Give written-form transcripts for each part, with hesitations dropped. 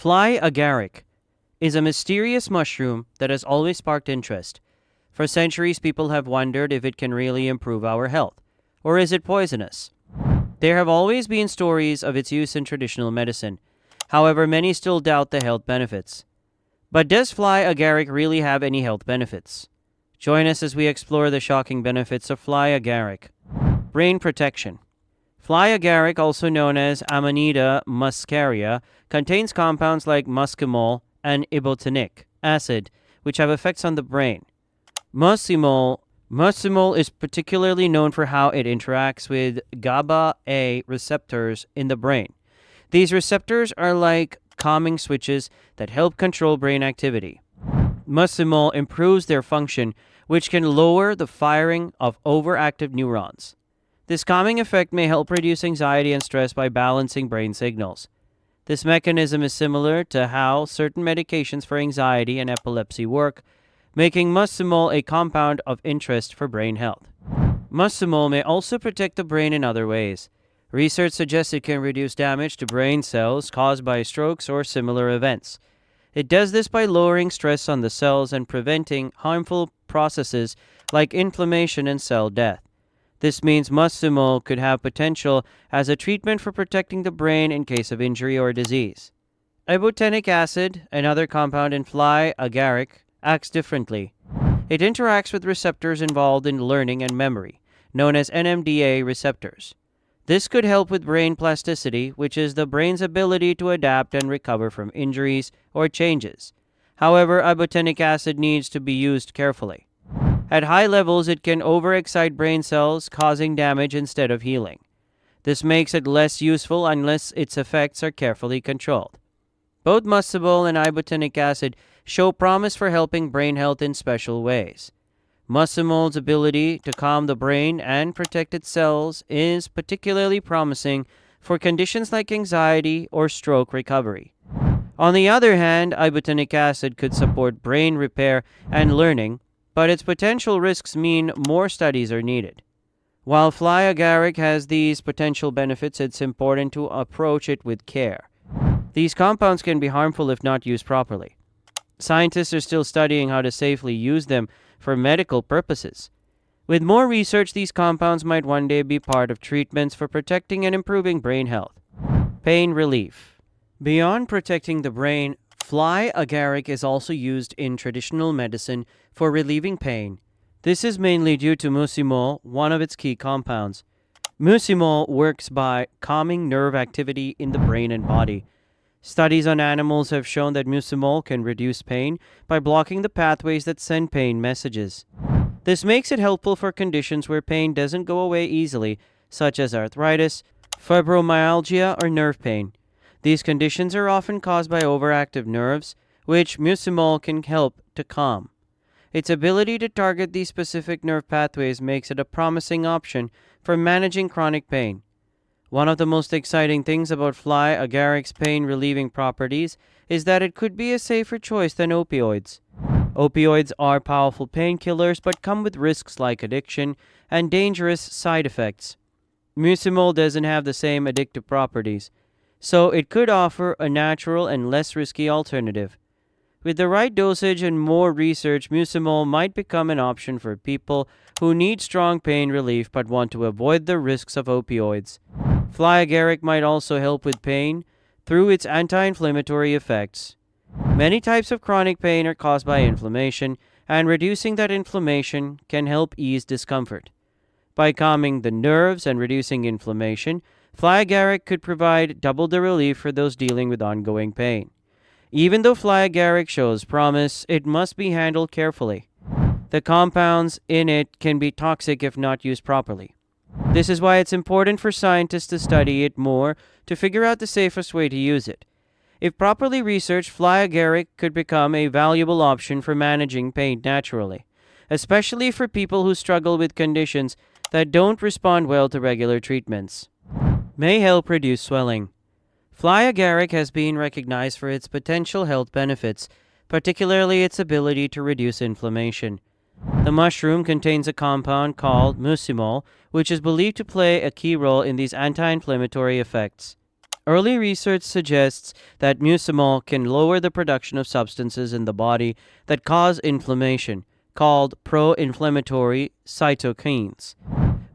Fly Agaric is a mysterious mushroom that has always sparked interest. For centuries, people have wondered if it can really improve our health, or is it poisonous? There have always been stories of its use in traditional medicine. However, many still doubt the health benefits. But does Fly Agaric really have any health benefits? Join us as we explore the shocking benefits of Fly Agaric. Brain protection. Fly Agaric, also known as Amanita muscaria, contains compounds like muscimol and ibotenic acid, which have effects on the brain. Muscimol is particularly known for how it interacts with GABA-A receptors in the brain. These receptors are like calming switches that help control brain activity. Muscimol improves their function, which can lower the firing of overactive neurons. This calming effect may help reduce anxiety and stress by balancing brain signals. This mechanism is similar to how certain medications for anxiety and epilepsy work, making muscimol a compound of interest for brain health. Muscimol may also protect the brain in other ways. Research suggests it can reduce damage to brain cells caused by strokes or similar events. It does this by lowering stress on the cells and preventing harmful processes like inflammation and cell death. This means muscimol could have potential as a treatment for protecting the brain in case of injury or disease. Ibotenic acid, another compound in Fly Agaric, acts differently. It interacts with receptors involved in learning and memory, known as NMDA receptors. This could help with brain plasticity, which is the brain's ability to adapt and recover from injuries or changes. However, ibotenic acid needs to be used carefully. At high levels, it can overexcite brain cells, causing damage instead of healing. This makes it less useful unless its effects are carefully controlled. Both muscimol and ibotenic acid show promise for helping brain health in special ways. Muscimol's ability to calm the brain and protect its cells is particularly promising for conditions like anxiety or stroke recovery. On the other hand, ibotenic acid could support brain repair and learning, but its potential risks mean more studies are needed. While Fly Agaric has these potential benefits, it's important to approach it with care. These compounds can be harmful if not used properly. Scientists are still studying how to safely use them for medical purposes. With more research, these compounds might one day be part of treatments for protecting and improving brain health. Pain relief. Beyond protecting the brain, Fly Agaric is also used in traditional medicine for relieving pain. This is mainly due to muscimol, one of its key compounds. Muscimol works by calming nerve activity in the brain and body. Studies on animals have shown that muscimol can reduce pain by blocking the pathways that send pain messages. This makes it helpful for conditions where pain doesn't go away easily, such as arthritis, fibromyalgia, or nerve pain. These conditions are often caused by overactive nerves, which muscimol can help to calm. Its ability to target these specific nerve pathways makes it a promising option for managing chronic pain. One of the most exciting things about Fly Agaric's pain-relieving properties is that it could be a safer choice than opioids. Opioids are powerful painkillers but come with risks like addiction and dangerous side effects. Muscimol doesn't have the same addictive properties, so it could offer a natural and less risky alternative. With the right dosage and more research, muscimol might become an option for people who need strong pain relief but want to avoid the risks of opioids. Fly Agaric might also help with pain through its anti-inflammatory effects. Many types of chronic pain are caused by inflammation, and reducing that inflammation can help ease discomfort. By calming the nerves and reducing inflammation, Fly Agaric could provide double the relief for those dealing with ongoing pain. Even though Fly Agaric shows promise, it must be handled carefully. The compounds in it can be toxic if not used properly. This is why it's important for scientists to study it more to figure out the safest way to use it. If properly researched, Fly Agaric could become a valuable option for managing pain naturally, especially for people who struggle with conditions that don't respond well to regular treatments. May help reduce swelling. Fly Agaric has been recognized for its potential health benefits, particularly its ability to reduce inflammation. The mushroom contains a compound called muscimol, which is believed to play a key role in these anti-inflammatory effects. Early research suggests that muscimol can lower the production of substances in the body that cause inflammation, called pro-inflammatory cytokines.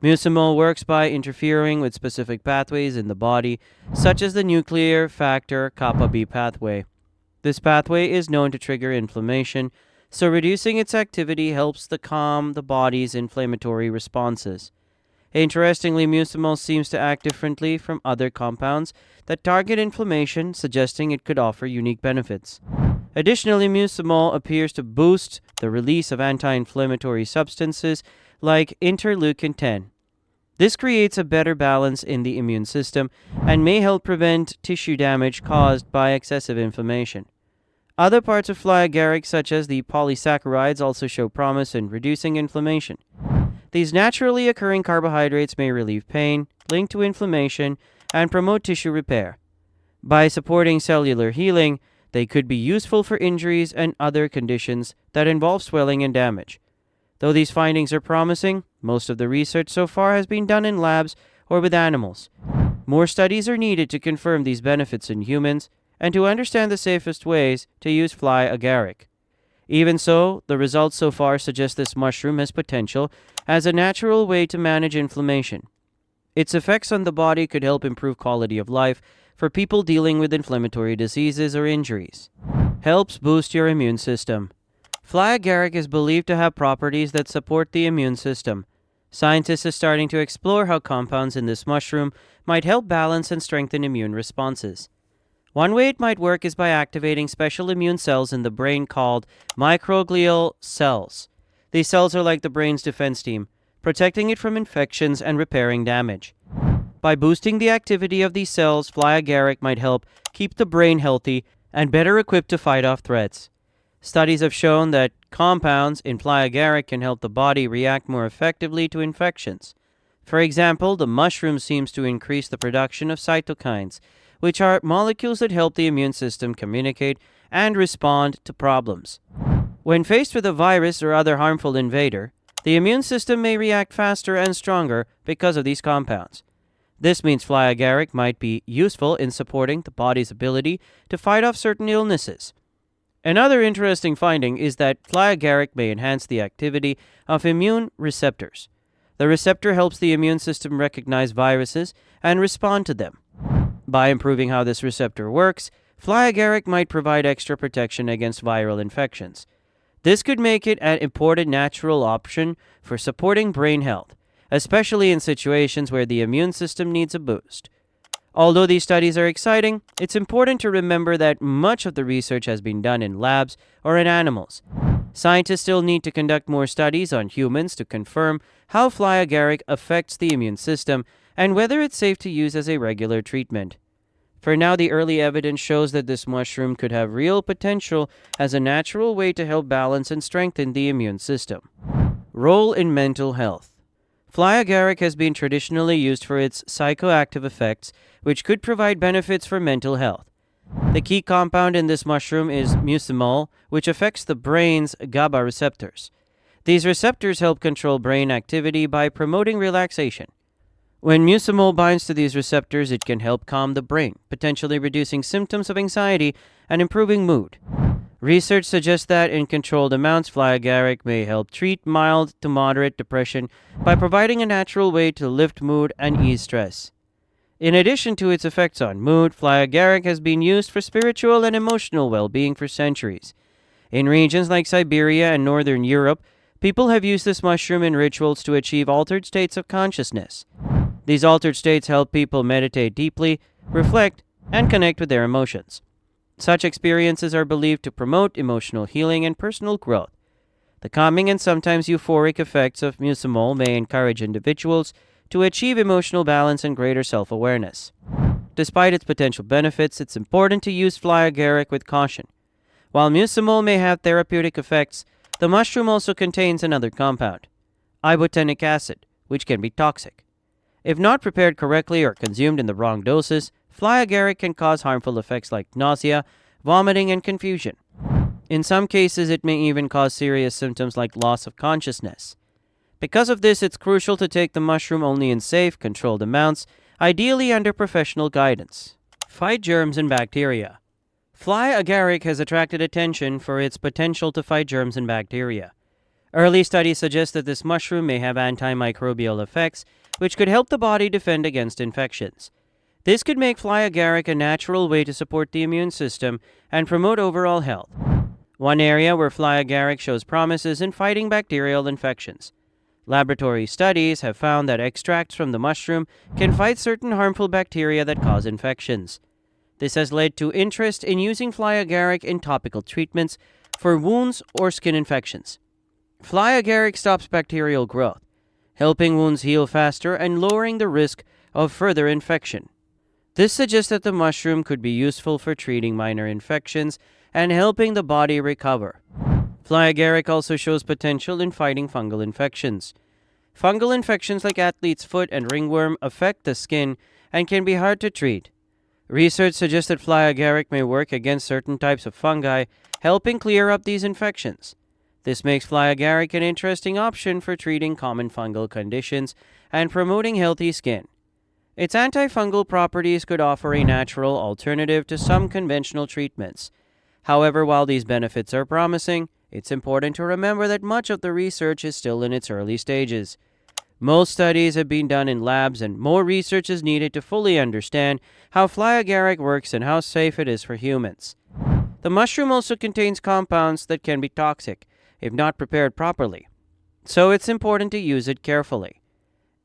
Muscimol works by interfering with specific pathways in the body, such as the nuclear factor kappa B pathway. This pathway is known to trigger inflammation, so reducing its activity helps to calm the body's inflammatory responses. Interestingly, muscimol seems to act differently from other compounds that target inflammation, suggesting it could offer unique benefits. Additionally, muscimol appears to boost the release of anti-inflammatory substances like interleukin 10. This creates a better balance in the immune system and may help prevent tissue damage caused by excessive inflammation. Other parts of Fly Agaric, such as the polysaccharides, also show promise in reducing inflammation. These naturally occurring carbohydrates may relieve pain, link to inflammation, and promote tissue repair. By supporting cellular healing, they could be useful for injuries and other conditions that involve swelling and damage. Though these findings are promising, most of the research so far has been done in labs or with animals. More studies are needed to confirm these benefits in humans and to understand the safest ways to use Fly Agaric. Even so, the results so far suggest this mushroom has potential as a natural way to manage inflammation. Its effects on the body could help improve quality of life for people dealing with inflammatory diseases or injuries. Helps boost your immune system. Fly Agaric is believed to have properties that support the immune system. Scientists are starting to explore how compounds in this mushroom might help balance and strengthen immune responses. One way it might work is by activating special immune cells in the brain called microglial cells. These cells are like the brain's defense team, protecting it from infections and repairing damage. By boosting the activity of these cells, Fly Agaric might help keep the brain healthy and better equipped to fight off threats. Studies have shown that compounds in Fly Agaric can help the body react more effectively to infections. For example, the mushroom seems to increase the production of cytokines, which are molecules that help the immune system communicate and respond to problems. When faced with a virus or other harmful invader, the immune system may react faster and stronger because of these compounds. This means Fly Agaric might be useful in supporting the body's ability to fight off certain illnesses. Another interesting finding is that Fly Agaric may enhance the activity of immune receptors. The receptor helps the immune system recognize viruses and respond to them. By improving how this receptor works, Fly Agaric might provide extra protection against viral infections. This could make it an important natural option for supporting brain health, especially in situations where the immune system needs a boost. Although these studies are exciting, it's important to remember that much of the research has been done in labs or in animals. Scientists still need to conduct more studies on humans to confirm how Fly Agaric affects the immune system and whether it's safe to use as a regular treatment. For now, the early evidence shows that this mushroom could have real potential as a natural way to help balance and strengthen the immune system. Role in mental health. Fly Agaric has been traditionally used for its psychoactive effects, which could provide benefits for mental health. The key compound in this mushroom is muscimol, which affects the brain's GABA receptors. These receptors help control brain activity by promoting relaxation. When muscimol binds to these receptors, it can help calm the brain, potentially reducing symptoms of anxiety and improving mood. Research suggests that in controlled amounts, Fly Agaric may help treat mild to moderate depression by providing a natural way to lift mood and ease stress. In addition to its effects on mood, Fly Agaric has been used for spiritual and emotional well-being for centuries. In regions like Siberia and Northern Europe, people have used this mushroom in rituals to achieve altered states of consciousness. These altered states help people meditate deeply, reflect, and connect with their emotions. Such experiences are believed to promote emotional healing and personal growth. The calming and sometimes euphoric effects of muscimol may encourage individuals to achieve emotional balance and greater self-awareness. Despite its potential benefits, it's important to use Fly Agaric with caution. While muscimol may have therapeutic effects, the mushroom also contains another compound, ibotenic acid, which can be toxic. If not prepared correctly or consumed in the wrong doses, Fly Agaric can cause harmful effects like nausea, vomiting, and confusion. In some cases, it may even cause serious symptoms like loss of consciousness. Because of this, it's crucial to take the mushroom only in safe, controlled amounts, ideally under professional guidance. Fight germs and bacteria. Fly Agaric has attracted attention for its potential to fight germs and bacteria. Early studies suggest that this mushroom may have antimicrobial effects, which could help the body defend against infections. This could make Fly Agaric a natural way to support the immune system and promote overall health. One area where Fly Agaric shows promise is in fighting bacterial infections. Laboratory studies have found that extracts from the mushroom can fight certain harmful bacteria that cause infections. This has led to interest in using Fly Agaric in topical treatments for wounds or skin infections. Fly Agaric stops bacterial growth, helping wounds heal faster and lowering the risk of further infection. This suggests that the mushroom could be useful for treating minor infections and helping the body recover. Fly Agaric also shows potential in fighting fungal infections. Fungal infections like athlete's foot and ringworm affect the skin and can be hard to treat. Research suggests that Fly Agaric may work against certain types of fungi, helping clear up these infections. This makes Fly Agaric an interesting option for treating common fungal conditions and promoting healthy skin. Its antifungal properties could offer a natural alternative to some conventional treatments. However, while these benefits are promising, it's important to remember that much of the research is still in its early stages. Most studies have been done in labs, and more research is needed to fully understand how Fly Agaric works and how safe it is for humans. The mushroom also contains compounds that can be toxic if not prepared properly, so it's important to use it carefully.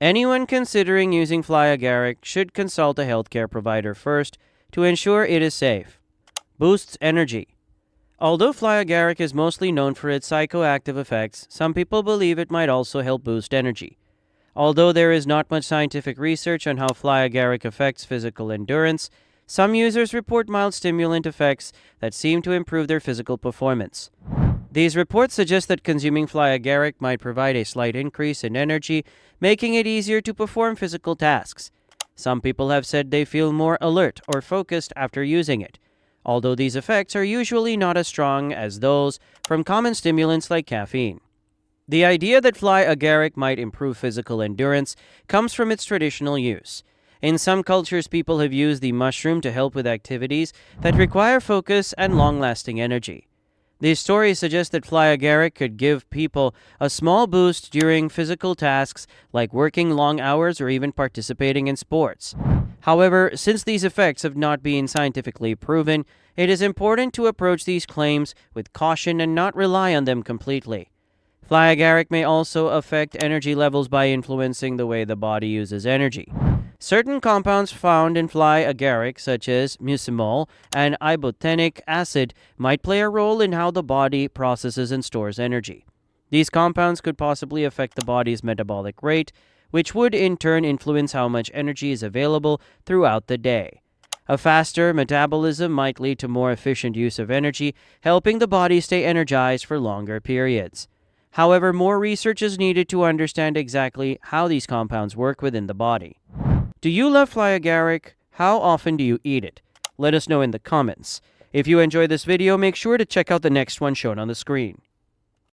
Anyone considering using Fly Agaric should consult a healthcare provider first to ensure it is safe. Boosts energy. Although Fly Agaric is mostly known for its psychoactive effects, some people believe it might also help boost energy. Although there is not much scientific research on how Fly Agaric affects physical endurance, some users report mild stimulant effects that seem to improve their physical performance. These reports suggest that consuming Fly Agaric might provide a slight increase in energy, making it easier to perform physical tasks. Some people have said they feel more alert or focused after using it, although these effects are usually not as strong as those from common stimulants like caffeine. The idea that Fly Agaric might improve physical endurance comes from its traditional use. In some cultures, people have used the mushroom to help with activities that require focus and long-lasting energy. These stories suggest that Fly Agaric could give people a small boost during physical tasks like working long hours or even participating in sports. However, since these effects have not been scientifically proven, it is important to approach these claims with caution and not rely on them completely. Fly Agaric may also affect energy levels by influencing the way the body uses energy. Certain compounds found in Fly Agaric, such as muscimol and ibotenic acid, might play a role in how the body processes and stores energy. These compounds could possibly affect the body's metabolic rate, which would in turn influence how much energy is available throughout the day. A faster metabolism might lead to more efficient use of energy, helping the body stay energized for longer periods. However, more research is needed to understand exactly how these compounds work within the body. Do you love Fly Agaric? How often do you eat it? Let us know in the comments. If you enjoyed this video, make sure to check out the next one shown on the screen.